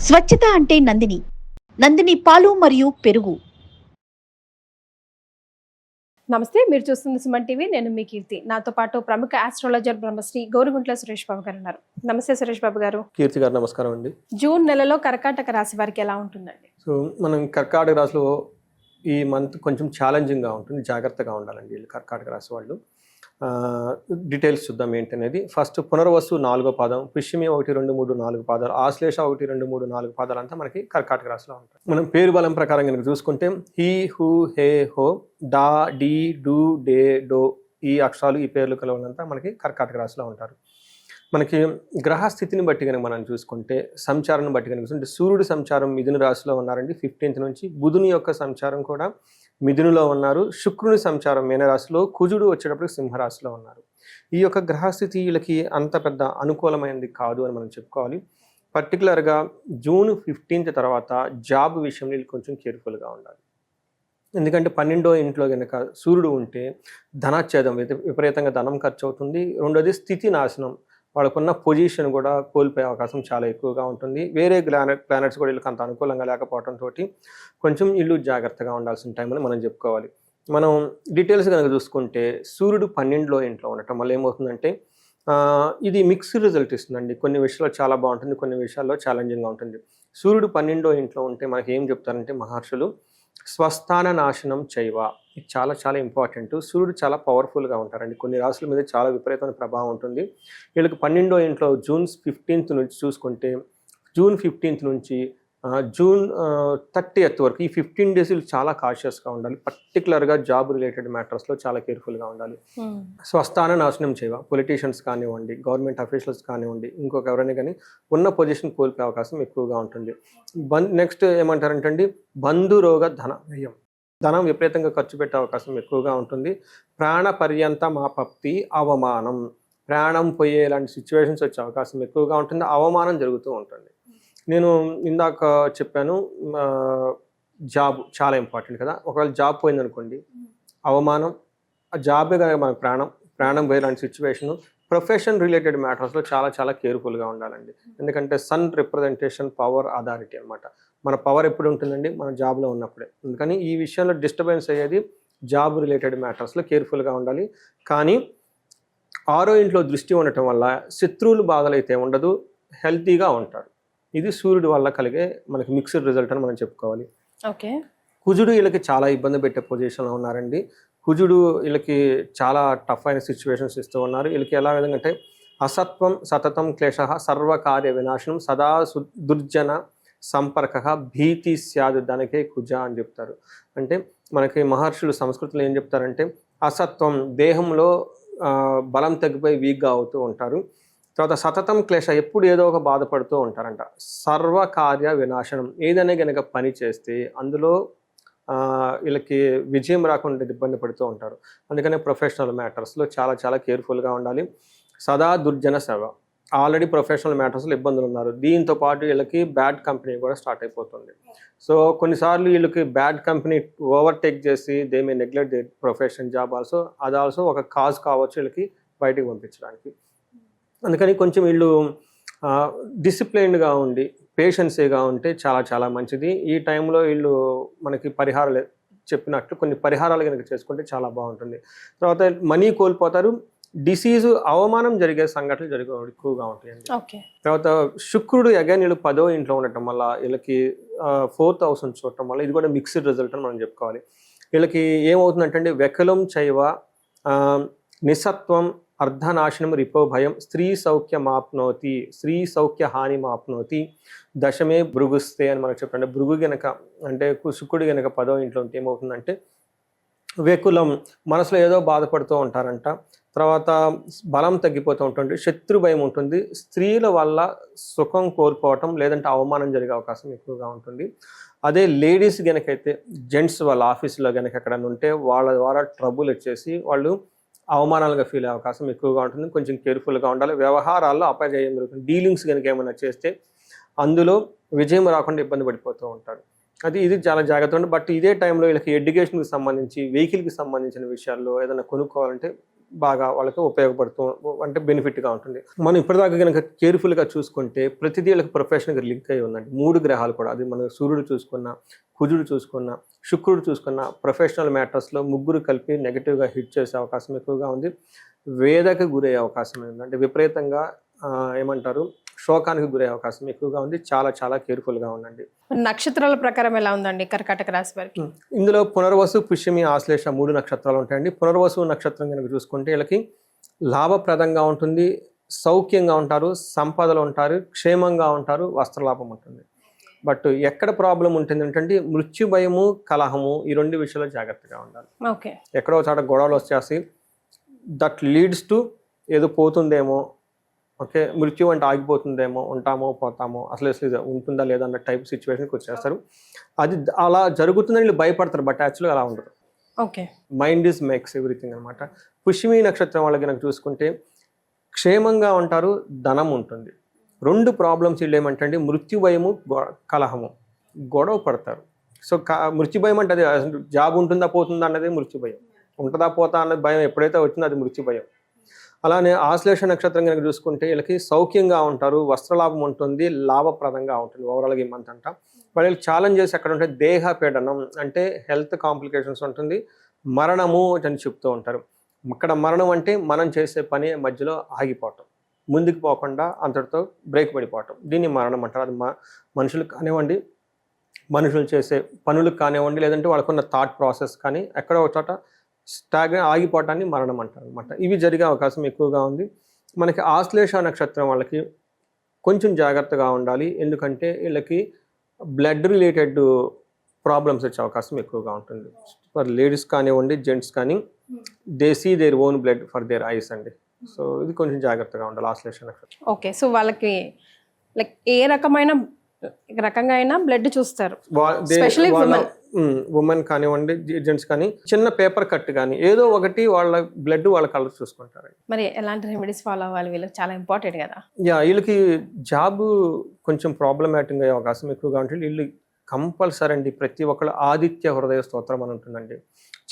స్వచ్ఛత అంటే నందిని. నందిని పాలు మరియు పెరుగు. నమస్తే, మీరు చూస్తుంది సుమన్ టీవీ. నేను మీ కీర్తి. నాతో పాటు ప్రముఖ ఆస్ట్రాలజర్ బ్రహ్మశ్రీ గోరుగుంట్ల సురేష్ బాబు గారు ఉన్నారు. నమస్తే సురేష్ బాబు గారు. కీర్తి గారు నమస్కారం అండి. జూన్ నెలలో కర్కాటక రాశి వారికి ఎలా ఉంటుందండి? సో మనం కర్కాటక రాశిలో ఈ మంత్ కొంచెం ఛాలెంజింగ్గా ఉంటుంది, జాగ్రత్తగా ఉండాలండి వీళ్ళు కర్కాటక రాశి వాళ్ళు. డీటెయిల్స్ చూద్దాం ఏంటనేది. ఫస్ట్ పునర్వసు 4వ పాదం, పుష్యమి 1, 2, 3, 4 పాదాలు, ఆశ్లేష 1, 2, 3, 4 పాదాలు అంతా మనకి కర్కాటక రాశిలో ఉంటాయి. మనం పేరు బలం ప్రకారం కనుక చూసుకుంటే హీ, హూ, హే, హో, డా, డీ, డూ, డే, డో, ఈ అక్షరాలు, ఈ పేర్లు కలవాలంతా మనకి కర్కాటక రాశిలో ఉంటారు. మనకి గ్రహస్థితిని బట్టి కనుక మనం చూసుకుంటే, సంచారాన్ని బట్టి కనుక చూసుకుంటే, సూర్యుడి సంచారం మిథున రాశిలో ఉన్నారండి 15th నుంచి. బుధుని యొక్క సంచారం కూడా మిథునులో ఉన్నారు. శుక్రుని సంచారం మీనరాశిలో, కుజుడు వచ్చేటప్పుడు సింహరాశిలో ఉన్నారు. ఈ యొక్క గ్రహస్థితి వీళ్ళకి అంత పెద్ద అనుకూలమైనది కాదు అని మనం చెప్పుకోవాలి. పర్టికులర్గా జూన్ 15th తర్వాత జాబ్ విషయంలో వీళ్ళు కొంచెం కేర్ఫుల్గా ఉండాలి. ఎందుకంటే 12వ ఇంట్లో కనుక సూర్యుడు ఉంటే ధనాచ్ఛేదం, విపరీతంగా ధనం ఖర్చు అవుతుంది. రెండోది స్థితి నాశనం, వాళ్ళకున్న పొజిషన్ కూడా కోల్పోయే అవకాశం చాలా ఎక్కువగా ఉంటుంది. వేరే ప్లానెట్స్ కూడా వీళ్ళకి అంత అనుకూలంగా లేకపోవడంతో కొంచెం ఇల్లు జాగ్రత్తగా ఉండాల్సిన టైం అని మనం చెప్పుకోవాలి. మనం డీటెయిల్స్ కనుక చూసుకుంటే, సూర్యుడు 12వ ఇంట్లో ఉండటం వల్ల ఏమవుతుందంటే ఇది మిక్స్డ్ రిజల్ట్ ఇస్తుందండి. కొన్ని విషయాల్లో చాలా బాగుంటుంది, కొన్ని విషయాల్లో ఛాలెంజింగ్గా ఉంటుంది. సూర్యుడు 12వ ఇంట్లో ఉంటే మనకి ఏం చెప్తారంటే మహర్షులు, స్వస్థాన నాశనం చైవ. ఇది చాలా చాలా ఇంపార్టెంట్. సూర్యుడు చాలా పవర్ఫుల్గా ఉంటారండి. కొన్ని రాశుల మీద చాలా విపరీతమైన ప్రభావం ఉంటుంది. వీళ్ళకి 12వ ఇంట్లో జూన్ 15th నుంచి చూసుకుంటే, జూన్ 15th నుంచి జూన్ 30th వరకు ఈ 15 days చాలా కాషియస్గా ఉండాలి. పర్టికులర్గా జాబ్ రిలేటెడ్ మ్యాటర్స్లో చాలా కేర్ఫుల్గా ఉండాలి. స్వస్థాన నాశనం చేయవ, పొలిటీషియన్స్ కానివ్వండి, గవర్నమెంట్ అఫీషియల్స్ కానివ్వండి, ఇంకొక ఎవరైనా కానీ ఉన్న పొజిషన్ కోల్పోయే అవకాశం ఎక్కువగా ఉంటుంది. నెక్స్ట్ ఏమంటారంటే అండి, బంధురోగ ధన వ్యయం, ధనం విపరీతంగా ఖర్చు పెట్టే అవకాశం ఎక్కువగా ఉంటుంది. ప్రాణ పర్యంత మాపప్తి అవమానం, ప్రాణం పోయేలాంటి సిచ్యువేషన్స్ వచ్చే అవకాశం ఎక్కువగా ఉంటుంది. అవమానం జరుగుతూ ఉంటుంది. నేను ఇందాక చెప్పాను, జాబ్ చాలా ఇంపార్టెంట్ కదా. ఒకవేళ జాబ్ పోయిందనుకోండి, అవమానం, ఆ జాబే కనుక మనకు ప్రాణం పోయేలాంటి సిచ్యువేషను. ప్రొఫెషన్ రిలేటెడ్ మ్యాటర్స్లో చాలా చాలా కేర్ఫుల్గా ఉండాలండి. ఎందుకంటే సన్ రిప్రజెంటేషన్ పవర్ అథారిటీ అనమాట. మన పవర్ ఎప్పుడు ఉంటుందండి, మన జాబ్లో ఉన్నప్పుడే. అందుకని ఈ విషయంలో డిస్టర్బెన్స్ అయ్యేది జాబ్ రిలేటెడ్ మ్యాటర్స్లో కేర్ఫుల్గా ఉండాలి. కానీ 6వ ఇంట్లో దృష్టి ఉండటం వల్ల శత్రువులు బాధలైతే ఉండదు, హెల్తీగా ఉంటారు. ఇది సూర్యుడి వల్ల కలిగే మనకి మిక్స్డ్ రిజల్ట్ అని మనం చెప్పుకోవాలి. ఓకే. కుజుడు వీళ్ళకి చాలా ఇబ్బంది పెట్టే పొజిషన్లో ఉన్నారండి. కుజుడు వీళ్ళకి చాలా టఫ్ అయిన సిచ్యువేషన్స్ ఇస్తూ ఉన్నారు. వీళ్ళకి ఎలా విధంగా అంటే, అసత్వం సతతం క్లేశ, సర్వకార్య వినాశనం, సదా దుర్జన సంపర్క, భీతి స్యాదు ధనకే కుజ అని చెప్తారు. అంటే మనకి మహర్షులు సంస్కృతిలో ఏం చెప్తారంటే, అసత్వం, దేహంలో బలం తగ్గిపోయి వీక్గా అవుతూ ఉంటారు. తర్వాత సతతం క్లేశ, ఎప్పుడు ఏదో ఒక బాధపడుతూ ఉంటారంట. సర్వకార్య వినాశనం, ఏదైనా కనుక పని చేస్తే అందులో వీళ్ళకి విజయం రాకుండా ఇబ్బంది పడుతూ ఉంటారు. అందుకనే ప్రొఫెషనల్ మ్యాటర్స్లో చాలా చాలా కేర్ఫుల్గా ఉండాలి. సదా దుర్జన సేవ, ఆల్రెడీ ప్రొఫెషనల్ మ్యాటర్స్లో ఇబ్బందులు ఉన్నారు. దీంతో పాటు వీళ్ళకి బ్యాడ్ కంపెనీ కూడా స్టార్ట్ అయిపోతుంది. సో కొన్నిసార్లు వీళ్ళకి బ్యాడ్ కంపెనీ ఓవర్టేక్ చేసి they may neglect they profession job also. అది ఆల్సో ఒక కాజ్ కావచ్చు వీళ్ళకి బయటికి పంపించడానికి. అందుకని కొంచెం వీళ్ళు డిసిప్లైన్డ్గా ఉండి పేషెన్సీగా ఉంటే చాలా చాలా మంచిది. ఈ టైంలో వీళ్ళు మనకి పరిహారాలు చెప్పినట్లు కొన్ని పరిహారాలు కనుక చేసుకుంటే చాలా బాగుంటుంది. తర్వాత మనీ కోల్పోతారు, డిసీజు, అవమానం జరిగే సంఘటనలు ఎక్కువగా ఉంటాయండి. తర్వాత శుక్రుడు అగైన్ వీళ్ళు 10వ ఇంట్లో ఉండటం వల్ల వీళ్ళకి 4th house చూడటం వల్ల ఇది కూడా మిక్స్డ్ రిజల్ట్ అని మనం చెప్పుకోవాలి. వీళ్ళకి ఏమవుతుందంటే వెకలం చైవ, నిస్సత్వం, అర్ధనాశనం, రిపో భయం, స్త్రీ సౌఖ్య మాప్నోతి, స్త్రీ సౌఖ్య హాని మాప్నోతి, దశమే భృగుస్తే అని మనకు చెప్పండి. భృగు గనక అంటే శుక్రుడు గనక 10వ ఇంట్లో ఉంటే ఏమవుతుందంటే వెకులం, మనసులో ఏదో బాధపడుతూ ఉంటారంట. తర్వాత బలం తగ్గిపోతూ ఉంటుంది, శత్రు భయం ఉంటుంది, స్త్రీల వల్ల సుఖం కోల్పోవటం లేదంటే అవమానం జరిగే అవకాశం ఎక్కువగా ఉంటుంది. అదే లేడీస్ గనకైతే, జెంట్స్ వాళ్ళ ఆఫీసులో గనక ఎక్కడైనా ఉంటే వాళ్ళ ద్వారా ట్రబుల్ వచ్చేసి వాళ్ళు అవమానాలుగా ఫీల్ అయ్యే అవకాశం ఎక్కువగా ఉంటుంది. కొంచెం కేర్ఫుల్గా ఉండాలి. వ్యవహారాల్లో అపజయం జరుగుతుంది. డీలింగ్స్ కనుక ఏమైనా చేస్తే అందులో విజయం రాకుండా ఇబ్బంది పడిపోతూ ఉంటారు. ఇది చాలా జాగ్రత్తగా ఉంటుంది. బట్ ఇదే టైంలో వీళ్ళకి ఎడ్యుకేషన్కి సంబంధించి, వెహికల్కి సంబంధించిన విషయాల్లో ఏదైనా కొనుక్కోవాలంటే బాగా వాళ్ళకి ఉపయోగపడుతూ అంటే బెనిఫిట్గా ఉంటుంది. మనం ఇప్పటిదాకా కనుక కేర్ఫుల్గా చూసుకుంటే ప్రతిదీ వాళ్ళకి ప్రొఫెషన్గా లింక్ అయి ఉందండి. 3 గ్రహాలు కూడా, అది మనం సూర్యుడు చూసుకున్నా, కుజుడు చూసుకున్నా, శుక్రుడు చూసుకున్నా, ప్రొఫెషనల్ మ్యాటర్స్లో ముగ్గురు కలిపి నెగిటివ్గా హిట్ చేసే అవకాశం ఎక్కువగా ఉంది. వేదకు గురయ్యే అవకాశం ఉంది, అంటే విపరీతంగా ఏమంటారు శోకానికి గురయ్యే అవకాశం ఎక్కువగా ఉంది. చాలా చాలా కేర్ఫుల్గా ఉండండి. నక్షత్రాల ప్రకారం ఎలా ఉందండి కర్కాటక రాశి వారికి? ఇందులో పునర్వసు, పుష్యమి, ఆశ్లేష 3 నక్షత్రాలు ఉంటాయండి. పునర్వసు నక్షత్రం కనుక చూసుకుంటే వీళ్ళకి లాభప్రదంగా ఉంటుంది, సౌఖ్యంగా ఉంటారు, సంపదలు ఉంటారు, క్షేమంగా ఉంటారు, వస్త్రలాభం ఉంటుంది. బట్ ఎక్కడ ప్రాబ్లం ఉంటుంది అంటే మృత్యు భయము, కలహము, ఈ 2 విషయాల్లో జాగ్రత్తగా ఉండాలి. ఓకే, ఎక్కడో చోట గొడవలు వచ్చేసి దట్ లీడ్స్ టు ఏదో పోతుందేమో, ఓకే మృత్యు అంటే ఆగిపోతుందేమో, ఉంటామో పోతామో, అసలు ఇది ఉంటుందా లేదా అన్న టైప్ సిచ్యువేషన్కి వచ్చేస్తారు. అది అలా జరుగుతుందని వీళ్ళు భయపడతారు, బట్ యాక్చువల్గా అలా ఉండదు. Okay, mind is makes everything అనమాట. పుష్యమి నక్షత్రం వాళ్ళకి కనుక చూసుకుంటే క్షేమంగా ఉంటారు, ధనం ఉంటుంది. 2 ప్రాబ్లమ్స్ వీళ్ళు ఏమంటే మృత్యు భయము, కలహము, గొడవ పడతారు. సో మృత్యు భయం అంటే అది జాబ్ ఉంటుందా పోతుందా అన్నది మృత్యు భయం, ఉంటుందా పోతా అన్నది భయం ఎప్పుడైతే వచ్చిందో అది మృత్యు భయం. అలానే ఆశ్లేష నక్షత్రం కనుక చూసుకుంటే వీళ్ళకి సౌఖ్యంగా ఉంటారు, వస్త్రలాభం ఉంటుంది, లాభప్రదంగా ఉంటుంది. ఓవరాల్గా ఈ మంత్ అంట వాళ్ళకి ఛాలెంజెస్ ఎక్కడ ఉంటాయి, దేహ పీడనం అంటే హెల్త్ కాంప్లికేషన్స్ ఉంటుంది, మరణము అని చెప్తూ ఉంటారు. ఇక్కడ మరణం అంటే మనం చేసే పని మధ్యలో ఆగిపోవటం, ముందుకు పోకుండా అంతటితో బ్రేక్ పడిపోవటం, దీన్ని మరణం అంటారు. అది మనుషులకు కానివ్వండి, మనుషులు చేసే పనులకు కానివ్వండి, లేదంటే వాళ్ళకున్న థాట్ ప్రాసెస్ కానీ ఎక్కడో ఒక చోట ఆగిపోవటాన్ని మరణం అంటారు అనమాట. ఇవి జరిగే అవకాశం ఎక్కువగా ఉంది. మనకి ఆశ్లేష నక్షత్రం వాళ్ళకి కొంచెం జాగ్రత్తగా ఉండాలి, ఎందుకంటే వీళ్ళకి బ్లడ్ రిలేటెడ్ ప్రాబ్లమ్స్ వచ్చే అవకాశం ఎక్కువగా ఉంటుంది. ఫర్ లేడీస్ కానివ్వండి, జెంట్స్ కానీ, they see their own blood for their eyes అండి. సో ఇది కొంచెం జాగ్రత్తగా ఉండాలి ఆశ్లేష నక్షత్రం. ఓకే, సో వాళ్ళకి లైక్ ఏ రకంగా అయినా బ్లడ్ చూస్తారు, స్పెషల్లీ ఉమెన్ కానివ్వండి, జెంట్స్ కానీ, చిన్న పేపర్ కట్ కానీ ఏదో ఒకటి వాళ్ళ బ్లడ్ వాళ్ళ కలర్ చూసుకుంటారు. మరి ఎలాంటి రెమెడీస్ ఫాలో అవ్వాలి, వీళ్ళకి చాలా ఇంపార్టెంట్ కదా. వీళ్ళకి జాబ్ కొంచెం ప్రాబ్లమాటిక్ అయ్యే అవకాశం ఎక్కువగా ఉంటుంది. వీళ్ళు కంపల్సరీ అండి ప్రతి ఒక్కళ్ళు ఆదిత్య హృదయ స్తోత్రం అని ఉంటుందండి.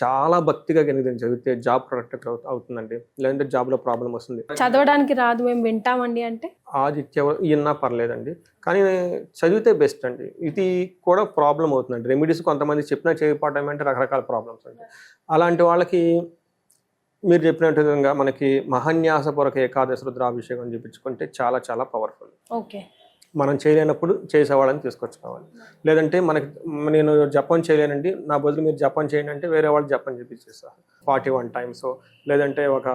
చాలా భక్తిగా కనుక చదివితే జాబ్ ప్రొటెక్ట్ అవుతుందండి, లేదంటే జాబ్లో ప్రాబ్లం వస్తుంది. చదవడానికి రాదు, మేము వింటామండి అంటే ఆదిత్య ఇన్నా పర్లేదండి, కానీ చదివితే బెస్ట్ అండి. ఇది కూడా ప్రాబ్లం అవుతుందండి. రెమెడీస్ కొంతమంది చెప్పినా చేయకపోవడం అంటే రకరకాల ప్రాబ్లమ్స్ అండి. అలాంటి వాళ్ళకి మీరు చెప్పినట్టు విధంగా మనకి మహాన్యాసపూర్వక ఏకాదశి రుద్రాభిషేకం చేయించుకుంటే చాలా చాలా పవర్ఫుల్. ఓకే, మనం చేయలేనప్పుడు చేసేవాళ్ళని తీసుకొచ్చుకోవాలి. లేదంటే నేను జపం చేయలేనండి, నా బదులు మీరు జపం చేయండి అంటే వేరే వాళ్ళు జపం చేపించేస్తారు 41 టైమ్స్, లేదంటే ఒక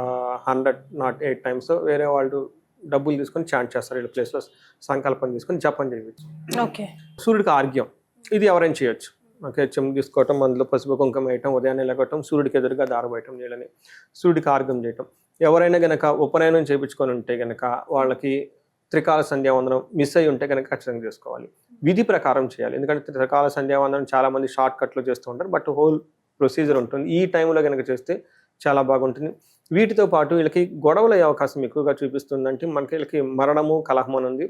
108 టైమ్స్ వేరే వాళ్ళు డబ్బులు తీసుకొని చాంట్ చేస్తారు. వీళ్ళ ప్లేస్లో సంకల్పం తీసుకొని జపం చేయవచ్చు. ఓకే, సూర్యుడికి ఆర్గ్యం ఇది ఎవరైనా చేయొచ్చు. ఓకే, చెంబు తీసుకోవటం, అందులో పసుపు కుంకుమ వేయటం, ఉదయాన్నే లెగటం, సూర్యుడికి ఎదురుగా దారబోయటం నీళ్ళని, సూర్యుడికి ఆర్గ్యం చేయటం. ఎవరైనా గనక ఉపనయనం చేయించుకొని ఉంటే గనక వాళ్ళకి త్రికాల సంధ్యావందనం మిస్ అయ్యి ఉంటే కనుక ఖచ్చితంగా చేసుకోవాలి, విధి ప్రకారం చేయాలి. ఎందుకంటే త్రికాల సంధ్యావందనం చాలామంది షార్ట్ కట్లో చేస్తూ ఉంటారు, బట్ హోల్ ప్రొసీజర్ ఉంటుంది. ఈ టైంలో కనుక చేస్తే చాలా బాగుంటుంది. వీటితో పాటు వీళ్ళకి గొడవలు అయ్యే అవకాశం ఎక్కువగా చూపిస్తుందంటే మనకి వీళ్ళకి మరణము, కలహం అని ఉంది.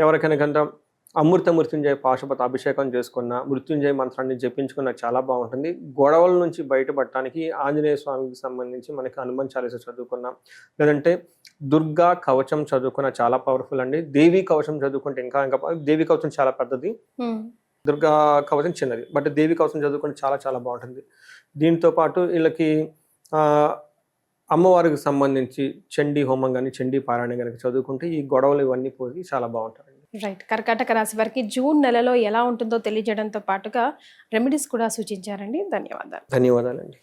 ఎవరికైనా కనుక అమృత మృత్యుంజయ పాశుపత అభిషేకం చేసుకున్న, మృత్యుంజయ మంత్రాన్ని జపించుకున్న చాలా బాగుంటుంది. గొడవల నుంచి బయటపడటానికి ఆంజనేయ స్వామికి సంబంధించి మనకి హనుమాన్ చాలీసా చదువుకున్నాం, లేదంటే దుర్గా కవచం చదువుకున్న చాలా పవర్ఫుల్ అండి. దేవీ కవచం చదువుకుంటే ఇంకా దేవీ కవచం చాలా పెద్దది, దుర్గా కవచం చిన్నది, బట్ దేవీ కవచం చదువుకుంటే చాలా చాలా బాగుంటుంది. దీంతో పాటు వీళ్ళకి అమ్మవారికి సంబంధించి చండీ హోమం కానీ, చండీ పారాయణ కనుక చదువుకుంటే ఈ గొడవలు ఇవన్నీ పోయి చాలా బాగుంటారండి. రైట్, కర్కాటక రాశి వారికి జూన్ నెలలో ఎలా ఉంటుందో తెలియజేయడంతో పాటుగా రెమెడీస్ కూడా సూచించారండి. ధన్యవాదాలు. ధన్యవాదాలండి.